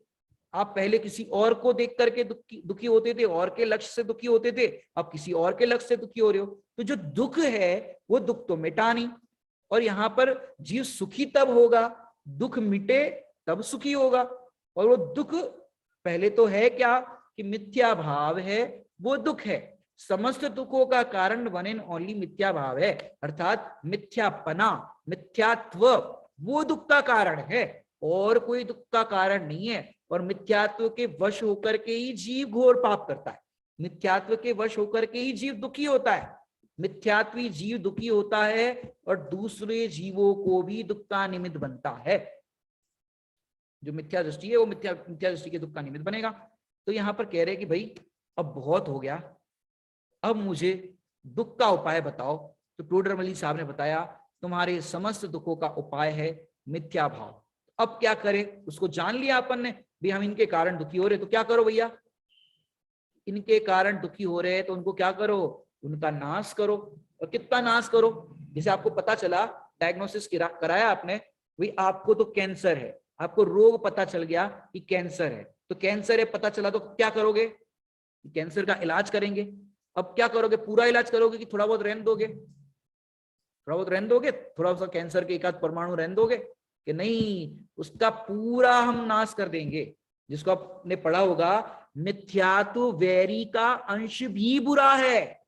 आप पहले किसी और को देख करके दुखी होते थे, और के लक्ष्य से दुखी होते थे, अब किसी और के लक्ष्य से दुखी हो रहे हो। तो जो दुख है वो दुख तो मिटा नहीं। और यहाँ पर जीव सुखी तब होगा, दुख मिटे तब सुखी होगा। और वो दुख पहले तो है क्या कि मिथ्या भाव है, वो दुख है। समस्त दुखों का कारण वन एंड ओनली मिथ्या भाव है, अर्थात मिथ्यापना, मिथ्यात्व, वो दुख का कारण है, और कोई दुख का कारण नहीं है। और मिथ्यात्व के वश होकर के ही जीव घोर पाप करता है, मिथ्यात्व के वश होकर के ही जीव दुखी होता है। मिथ्यात्वी जीव दुखी होता है और दूसरे जीवों को भी दुख का निमित्त बनता है। जो मिथ्या दृष्टि है वो मिथ्या दृष्टि के दुख का निमित्त बनेगा। तो यहां पर कह रहे हैं कि भाई अब बहुत हो गया, अब मुझे दुख का उपाय बताओ। तो टोडरमल साहब ने बताया तुम्हारे समस्त दुखों का उपाय है मिथ्या भाव। अब क्या करें, उसको जान लिया अपन ने भी हम इनके कारण दुखी हो रहे, तो क्या करो भैया, इनके कारण दुखी हो रहे हैं तो उनको क्या करो, उनका नाश करो। और कितना नाश करो, जैसे आपको पता चला, डायग्नोसिस कराया आपने, भाई आपको तो कैंसर है, आपको रोग पता चल गया कि कैंसर है, तो कैंसर है पता चला तो क्या करोगे, कैंसर का इलाज करेंगे। अब क्या करोगे, पूरा इलाज करोगे कि थोड़ा बहुत रहने दोगे, थोड़ा बहुत रहने दोगे, थोड़ा सा कैंसर के एक आध परमाणु रहने दोगे कि नहीं, उसका पूरा हम नाश कर देंगे। जिसको आपने पढ़ा होगा, मिथ्यात्व वैरी का अंश भी बुरा है।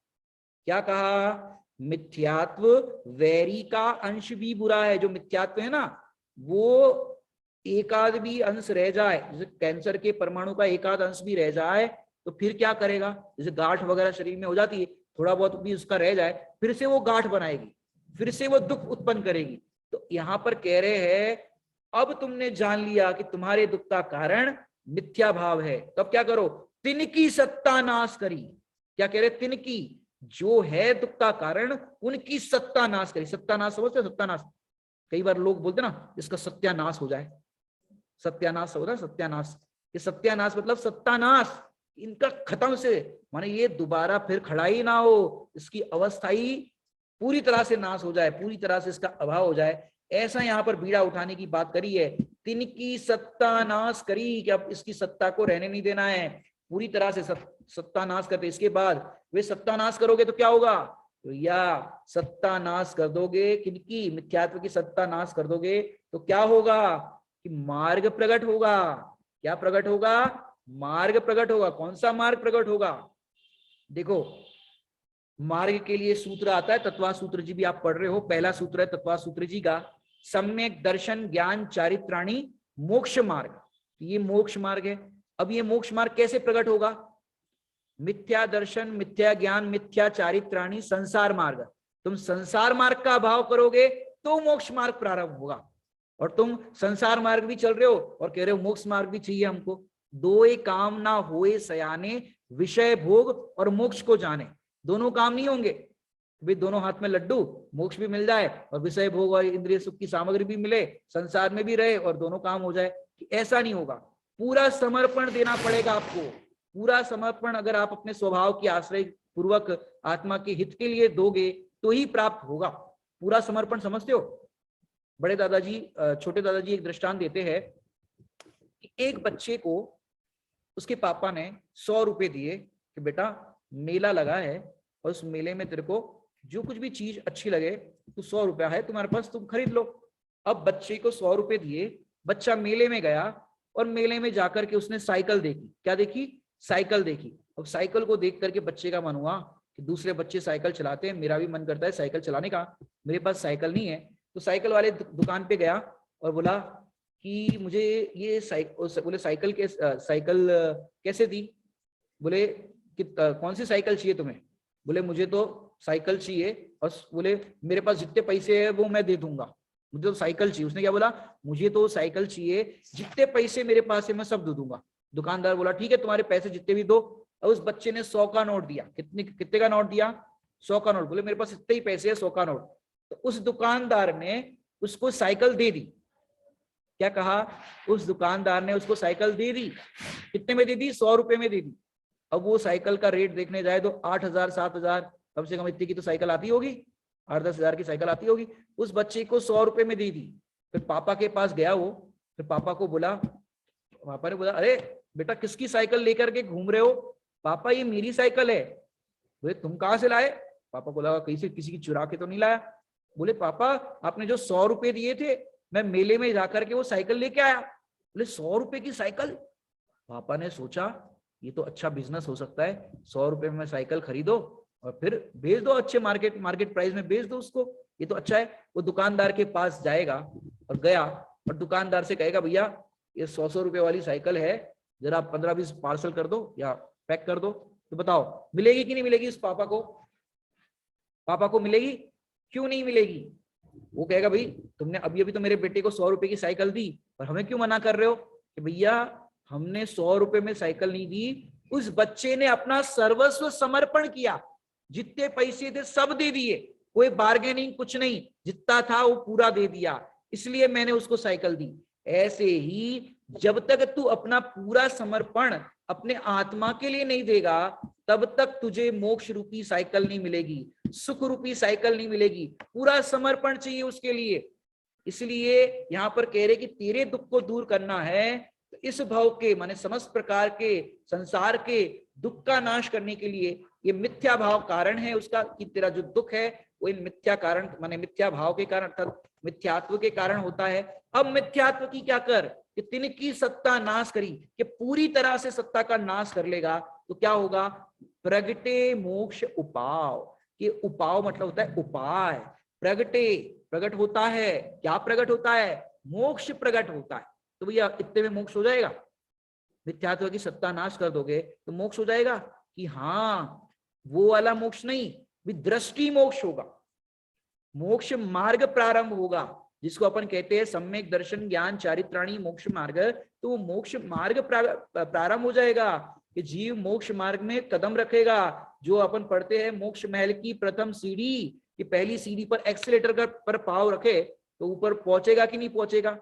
क्या कहा, मिथ्यात्व वैरी का अंश भी बुरा है। जो मिथ्यात्व है ना, वो एक आध भी अंश रह जाए, जैसे कैंसर के परमाणु का एक आध अंश भी रह जाए तो फिर क्या करेगा, जैसे गांठ वगैरह शरीर में हो जाती है, थोड़ा बहुत भी उसका रह जाए, फिर से वो गांठ बनाएगी, फिर से वो दुख उत्पन्न करेगी। तो यहां पर कह रहे हैं अब तुमने जान लिया कि तुम्हारे दुख का कारण मिथ्या भाव है, तब क्या करो, तिनकी सत्ता नाश करी। क्या कह रहे? तिनकी, जो है दुख का कारण, उनकी सत्यानाश करी। सत्यानाश समझते? सत्यानाश, कई बार लोग बोलते ना इसका सत्यानाश हो जाए, सत्यानाश होता है, सत्यानाश। ये सत्यानाश मतलब सत्यानाश, इनका खत्म से, माने ये दोबारा फिर खड़ा ही ना हो, इसकी अवस्था ही पूरी तरह से नाश हो जाए, पूरी तरह से इसका अभाव हो जाए, ऐसा यहाँ पर बीड़ा उठाने की बात करी है। तिनकी सत्यानाश करी, कि अब इसकी सत्ता को रहने नहीं देना है, पूरी तरह से सत्यानाश करते। इसके बाद वे सत्यानाश करोगे तो क्या होगा? तो या सत्यानाश कर दोगे किनकी? मिथ्यात्व की सत्यानाश कर दोगे तो क्या होगा? कि मार्ग प्रकट होगा। क्या प्रकट होगा? मार्ग प्रकट होगा। कौन सा मार्ग प्रकट होगा? देखो, मार्ग के लिए सूत्र आता है, तत्वा सूत्र जी भी आप पढ़ रहे हो। पहला सूत्र है तत्वा सूत्र जी का, सम्यक दर्शन ज्ञान चारित्राणी मोक्ष मार्ग। ये मोक्ष मार्ग है। अब ये मोक्ष मार्ग कैसे प्रकट होगा? मिथ्या दर्शन, मिथ्या ज्ञान, मिथ्या चारित्राणी संसार मार्ग। तुम संसार मार्ग का अभाव करोगे तो मोक्ष मार्ग प्रारंभ होगा। और तुम संसार मार्ग भी चल रहे हो और कह रहे हो मोक्ष मार्ग भी चाहिए हमको। दो एक काम ना होए सयाने, विषय भोग और मोक्ष को जाने। दोनों काम नहीं होंगे भी, दोनों हाथ में लड्डू, मोक्ष भी मिल जाए और विषय भोग और इंद्रिय सुख की सामग्री भी मिले, संसार में भी रहे और दोनों काम हो जाए। ऐसा नहीं होगा। पूरा समर्पण देना पड़ेगा आपको। पूरा समर्पण अगर आप अपने स्वभाव की आश्रय पूर्वक आत्मा के हित के लिए दोगे तो ही प्राप्त होगा। पूरा समर्पण समझते हो? बड़े दादाजी, छोटे दादाजी एक दृष्टांत देते हैं कि एक बच्चे को उसके पापा ने 100 रुपए दिए कि बेटा मेला लगा है और उस मेले में तेरे को जो कुछ भी चीज अच्छी लगे, तो 100 रुपया है तुम्हारे पास, तुम खरीद लो। अब बच्चे को 100 रुपए दिए, बच्चा मेले में गया और मेले में जाकर के उसने साइकिल देखी। क्या देखी? साइकिल देखी। अब साइकिल को देख करके बच्चे का मन हुआ कि दूसरे बच्चे साइकिल चलाते हैं, मेरा भी मन करता है साइकिल चलाने का, मेरे पास साइकिल नहीं है। तो साइकिल वाले दुकान पे गया और बोला कि मुझे ये साइकिल, बोले साइकिल कैसे दी? बोले कि कौन सी साइकिल चाहिए तुम्हें? बोले मुझे तो साइकिल चाहिए और बोले मेरे पास जितने पैसे है वो मैं दे दूंगा, मुझे तो साइकिल चाहिए। उसने क्या बोला? मुझे तो साइकिल चाहिए, जितने पैसे मेरे पास है मैं सब दे दूंगा। दुकानदार बोला ठीक है तुम्हारे पैसे जितने भी दो। और उस बच्चे ने 100 का नोट दिया। कितने का नोट दिया? 100 का नोट। बोले मेरे पास इतने ही पैसे है, 100 का नोट। तो उस दुकानदार ने उसको साइकिल दे दी। क्या कहा? उस दुकानदार ने उसको साइकिल दे दी। कितने में दे दी? 100 रुपए में दे दी। अब वो साइकिल का रेट देखने जाए तो 8,000 7,000, कम से कम इतनी की तो साइकिल आती होगी, 8-10 हजार की साइकिल आती होगी। उस बच्चे को 100 रुपए में दे दी। फिर पापा के पास गया वो, फिर पापा को बोला, पापा ने बोला अरे बेटा किसकी साइकिल लेकर के घूम रहे हो? पापा ये मेरी साइकिल है। बोले तुम कहाँ से लाए? पापा को लगा कहीं से किसी की चुरा के तो नहीं लाया। बोले पापा आपने जो 100 रुपए दिए थे, मैं मेले में जाकर के वो साइकिल लेके आया। बोले 100 रुपए की साइकिल? पापा ने सोचा ये तो अच्छा बिजनेस हो सकता है, 100 रुपए में साइकिल खरीदो और फिर बेच दो, अच्छे मार्केट प्राइस में बेच दो उसको, ये तो अच्छा है। वो दुकानदार के पास जाएगा और गया और दुकानदार से कहेगा भैया ये 100 रुपए वाली साइकिल है, जरा 15-20 पार्सल कर दो या पैक कर दो। तो बताओ मिलेगी कि नहीं मिलेगी? उस पापा को मिलेगी? क्यों नहीं मिलेगी? वो कहेगा भाई तुमने अभी तो मेरे बेटे को 100 रुपए की साइकिल दी और हमें क्यों मना कर रहे हो? कि भैया हमने 100 रुपए में साइकिल नहीं दी, उस बच्चे ने अपना सर्वस्व समर्पण किया, जितने पैसे थे सब दे दिए, कोई बार्गेनिंग कुछ नहीं, जितना था वो पूरा दे दिया, इसलिए मैंने उसको साइकिल दी। ऐसे ही जब तक तू अपना पूरा समर्पण अपने आत्मा के लिए नहीं देगा तब तक तुझे मोक्ष रूपी साइकिल नहीं मिलेगी, सुख रूपी साइकिल नहीं मिलेगी। पूरा समर्पण चाहिए उसके लिए। इसलिए यहां पर कह रहे कि तेरे दुख को दूर करना है तो इस भव के माने समस्त प्रकार के संसार के दुख का नाश करने के लिए ये मिथ्या भाव कारण है उसका, कि तेरा जो दुख है वो इन मिथ्या कारण माने मिथ्या भाव के कारण अर्थात मिथ्यात्व के कारण होता है। अब मिथ्यात्व की क्या कर कि तिनकी सत्ता नाश करी, कि पूरी तरह से सत्ता का नाश कर लेगा तो क्या होगा? प्रगटे मोक्ष उपाव। ये उपाव मतलब होता है उपाय। प्रगटे प्रकट होता है। क्या प्रकट होता है? मोक्ष प्रकट होता है। तो भैया इतने में मोक्ष हो जाएगा? मिथ्यात्व की सत्ता नाश कर दोगे तो मोक्ष हो जाएगा? कि हाँ वो वाला मोक्ष नहीं, दृष्टि मोक्ष होगा, मोक्ष मार्ग प्रारंभ होगा, जिसको अपन कहते हैं सम्यक दर्शन ज्ञान चारित्राणी मोक्ष मार्ग। तो मोक्ष मार्ग प्रारंभ हो जाएगा कि जीव मोक्ष मार्ग में कदम रखेगा। जो अपन पढ़ते हैं मोक्ष महल की प्रथम सीढ़ी, कि पहली सीढ़ी पर एक्सीलेटर का पर पाव रखे तो ऊपर पहुंचेगा कि नहीं पहुंचेगा।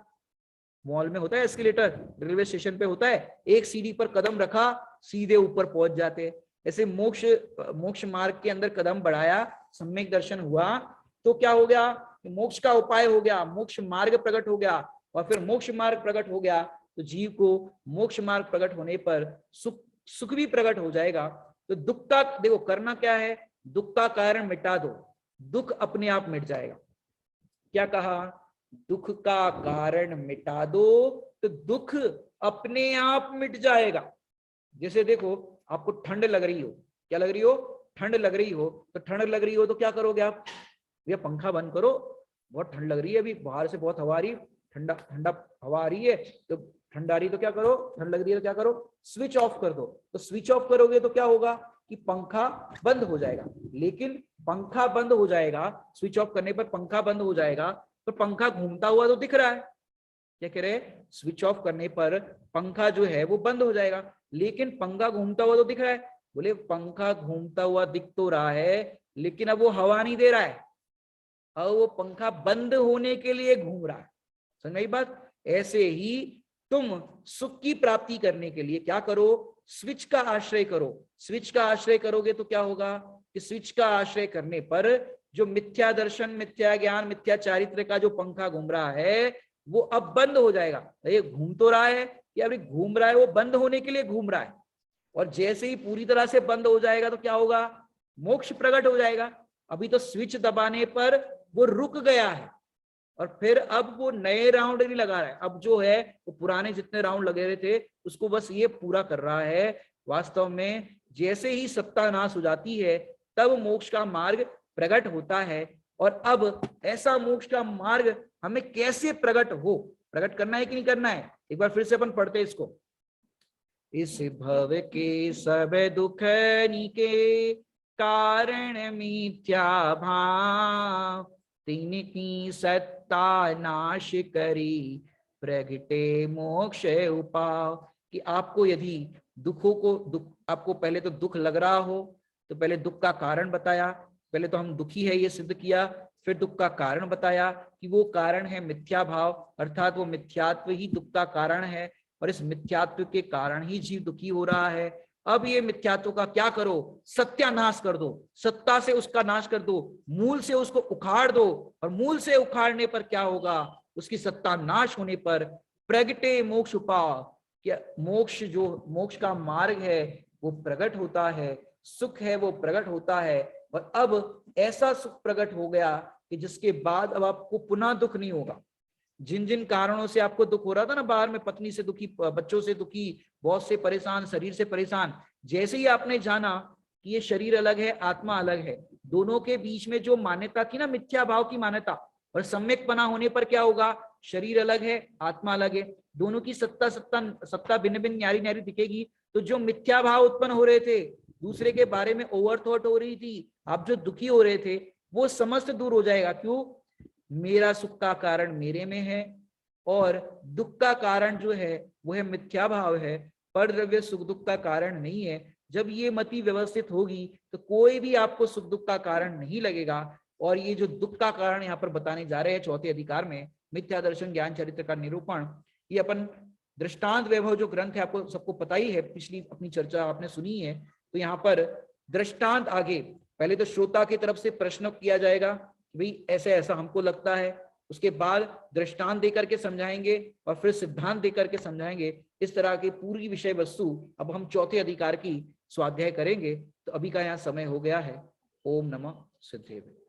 मॉल में होता है एस्केलेटर, रेलवे स्टेशन पे होता है, एक सीढ़ी पर कदम रखा सीधे ऊपर पहुंच जाते हैं। ऐसे मोक्ष मार्ग के अंदर कदम बढ़ाया, सम्यक दर्शन हुआ तो क्या हो गया, मोक्ष का उपाय हो गया, मोक्ष मार्ग प्रकट हो गया। और फिर मोक्ष मार्ग प्रकट हो गया तो जीव को मोक्ष मार्ग प्रकट होने पर सुख भी प्रकट हो जाएगा। तो दुख का देखो करना क्या है, दुख का कारण मिटा दो, दुख अपने आप मिट जाएगा। क्या कहा, दुख का कारण मिटा दो तो दुख अपने आप मिट जाएगा। जैसे देखो आपको ठंड लग रही हो, क्या लग रही हो, ठंड लग रही हो, तो ठंड लग रही हो तो क्या करोगे आप, भैया पंखा बंद करो, बहुत ठंड लग रही है, अभी बाहर से बहुत हवा आ रही, ठंडा ठंडा हवा आ रही है, तो ठंड आ रही है तो क्या करो, ठंड लग रही है तो क्या करो, स्विच ऑफ कर दो। तो स्विच ऑफ करोगे तो क्या होगा कि पंखा बंद हो जाएगा। लेकिन पंखा बंद हो जाएगा, स्विच ऑफ करने पर पंखा बंद हो जाएगा, तो पंखा घूमता हुआ तो दिख रहा है। क्या कह रहे, स्विच ऑफ करने पर पंखा जो है वो बंद हो जाएगा, लेकिन पंखा घूमता हुआ तो दिख रहा है। बोले पंखा घूमता हुआ दिख तो रहा है, लेकिन अब वो हवा नहीं दे रहा है, अब वो पंखा बंद होने के लिए घूम रहा है। समझ में आई बात। ऐसे ही तुम सुख की प्राप्ति करने के लिए क्या करो, स्विच का आश्रय करो। स्विच का आश्रय करोगे तो क्या होगा कि स्विच का आश्रय करने पर जो मिथ्या दर्शन, मिथ्या ज्ञान, मिथ्या चारित्र का जो पंखा घूम रहा है वो अब बंद हो जाएगा। ये घूम तो रहा है, या अभी घूम रहा है, वो बंद होने के लिए घूम रहा है। और जैसे ही पूरी तरह से बंद हो जाएगा तो क्या होगा, मोक्ष प्रकट हो जाएगा। अभी तो स्विच दबाने पर वो रुक गया है और फिर अब वो नए राउंड नहीं लगा रहा है, अब जो है वो पुराने जितने राउंड लगे रहे थे उसको बस ये पूरा कर रहा है। वास्तव में जैसे ही सत्ता नाश हो जाती है तब मोक्ष का मार्ग प्रकट होता है। और अब ऐसा मोक्ष का मार्ग हमें कैसे प्रकट हो, प्रकट करना है कि नहीं करना है, एक बार फिर से अपन पढ़ते हैं इसको। इस भव के सब दुख निके कारण मिथ्या भाव, तिनकी सत्ता नाश करी प्रगटे मोक्ष उपाव। कि आपको यदि दुखों को आपको पहले तो दुख लग रहा हो तो पहले दुख का कारण बताया, पहले तो हम दुखी है ये सिद्ध किया, फिर दुख का कारण बताया कि वो कारण है मिथ्या भाव, अर्थात वो मिथ्यात्व ही दुख का कारण है और इस मिथ्यात्व के कारण ही जीव दुखी हो रहा है। अब ये मिथ्यात्व का क्या करो, सत्यानाश कर दो, सत्ता से उसका नाश कर दो, मूल से उसको उखाड़ दो। और मूल से उखाड़ने पर क्या होगा, उसकी सत्ता नाश होने पर प्रगटे मोक्ष उपाय, क्या मोक्ष जो मोक्ष का मार्ग है वो प्रकट होता है, सुख है वो प्रकट होता है। और अब ऐसा सुख प्रकट हो गया कि जिसके बाद अब आपको पुनः दुख नहीं होगा। जिन जिन कारणों से आपको दुख हो रहा था ना, बाहर में पत्नी से दुखी, बच्चों से दुखी, बहुत से परेशान, शरीर से परेशान, जैसे ही आपने जाना कि ये शरीर अलग है आत्मा अलग है, दोनों के बीच में जो मान्यता थी ना मिथ्या भाव की मान्यता, और सम्यक बना होने पर क्या होगा, शरीर अलग है आत्मा अलग है, दोनों की सत्ता भिन्न भिन्न न्यारी न्यारी दिखेगी। तो जो मिथ्या भाव उत्पन्न हो रहे थे, दूसरे के बारे में ओवर थॉट हो रही थी, आप जो दुखी हो रहे थे वो समस्त दूर हो जाएगा। क्यों, मेरा सुख का कारण मेरे में है और दुख का कारण जो है वो है मिथ्या भाव है, पर द्रव्य सुख दुख का कारण नहीं है। जब ये मति व्यवस्थित होगी तो कोई भी आपको सुख दुख का कारण नहीं लगेगा। और ये जो दुख का कारण यहाँ पर बताने जा रहे हैं चौथे अधिकार में, मिथ्या दर्शन ज्ञान चरित्र का निरूपण, ये अपन दृष्टांत वैभव जो ग्रंथ है आपको सबको पता ही है, पिछली अपनी चर्चा आपने सुनी है। तो यहाँ पर दृष्टांत आगे पहले तो श्रोता की तरफ से प्रश्न किया जाएगा, भाई ऐसे ऐसा हमको लगता है, उसके बाद दृष्टांत देकर के समझाएंगे और फिर सिद्धांत देकर के समझाएंगे। इस तरह की पूरी विषय वस्तु अब हम चौथे अधिकार की स्वाध्याय करेंगे। तो अभी का यहाँ समय हो गया है। ओम नमः सिद्धेश्वराय।